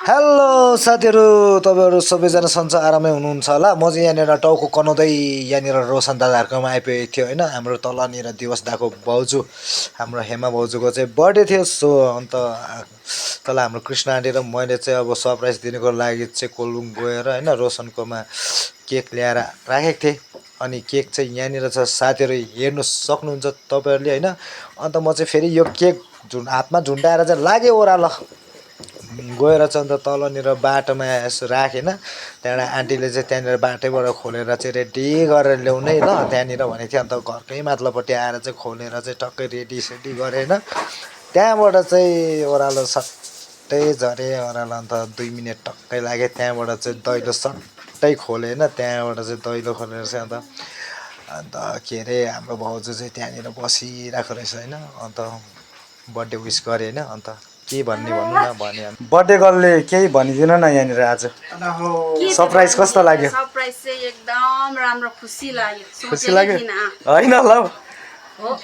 Hello साथीहरू, तपाईँहरू सबैजना सन्चै आरामै हुनुहुन्छ होला। म चाहिँ यहाँनिर टाउको कनाउँदै यहाँनिर रोशन दादाहरूकोमा आइपुगेको थियो होइन। हाम्रो तलनिर दिवस दाको भाउजू, हाम्रो हेमा भाउजूको चाहिँ बर्थडे थियो। सो अन्त तल हाम्रो कृष्ण आन्टी र मैले चाहिँ अब सरप्राइज दिनुको लागि चाहिँ कोलुङ गएर होइन रोशनकोमा केक ल्याएर राखेको थिएँ। अनि केक चाहिँ यहाँनिर छ साथीहरू, हेर्नु सक्नुहुन्छ तपाईँहरूले होइन। अन्त म चाहिँ फेरि यो केक हातमा झुन्डाएर चाहिँ लागेँ ओह्रालो गएर चाहिँ अन्त तलनिर बाटोमा यसो राखेन। त्यहाँबाट आन्टीले चाहिँ त्यहाँनिर बाटैबाट खोलेर चाहिँ रेडी गरेर ल्याउनै ल त्यहाँनिर भनेको थियो। अन्त घरकै माथिल्लोपट्टि आएर चाहिँ खोलेर चाहिँ टक्कै रेडी गरेँ होइन। त्यहाँबाट चाहिँ ओह्रालो सट्टै झरेँ ओह्रालो। अन्त 2 मिनट टक्कै लाग्यो। त्यहाँबाट चाहिँ दैलो सट्टै खोलेँ होइन। त्यहाँबाट चाहिँ दैलो खोलेर चाहिँ अन्त के अरे हाम्रो भाउजू चाहिँ त्यहाँनिर बसिरहेको रहेछ होइन। अन्त बर्थडे विस गरेँ होइन। अन्त के भन्ने भन्नु न भने बर्थडे गर्लले केही भनिदिन न यहाँनिर आज सरप्राइज कस्तो लाग्यो? सरप्राइज चाहिँ एकदम राम्रो, खुसी लाग्यो। खुसी लाग्यो होइन ल।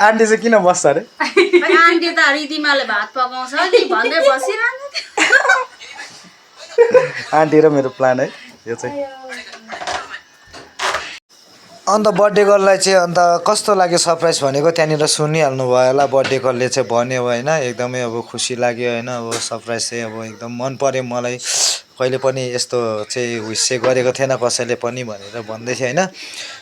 आन्टी चाहिँ किन बस्छ अरे? आन्टी त रिदिमाले भात पकाउँछ नि भन्दै बसिरहनु। आन्टी र मेरो प्लान है यो चाहिँ। अन्त बर्थडे गर्ललाई चाहिँ अन्त कस्तो लाग्यो सरप्राइज भनेको त्यहाँनिर सुनिहाल्नु भयो होला। बर्थडे गर्लले चाहिँ भन्यो होइन, एकदमै अब खुसी लाग्यो होइन। अब सरप्राइज चाहिँ अब एकदम मन पर्यो मलाई। कहिले पनि यस्तो चाहिँ विस चाहिँ गरेको थिएन कसैले पनि भनेर भन्दै थियो होइन।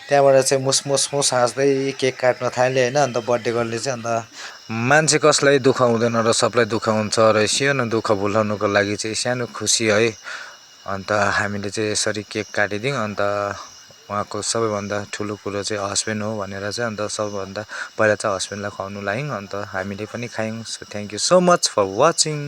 त्यहाँबाट चाहिँ मुस हाँस्दै केक काट्न थाल्यो होइन। अन्त बर्थडे गर्लले चाहिँ अन्त मान्छे कसलाई दुःख हुँदैन र सबलाई दुःख हुन्छ र सानो दुःख भुलाउनुको लागि चाहिँ सानो खुसी है। अन्त हामीले चाहिँ यसरी केक काटिदियौँ। अन्त उहाँको सबैभन्दा ठुलो कुरो चाहिँ हस्बेन्ड हो भनेर चाहिँ अन्त सबभन्दा पहिला चाहिँ हस्बेन्डलाई खुवाउनु लायौँ। अन्त हामीले पनि खायौँ। So thank you so much for watching.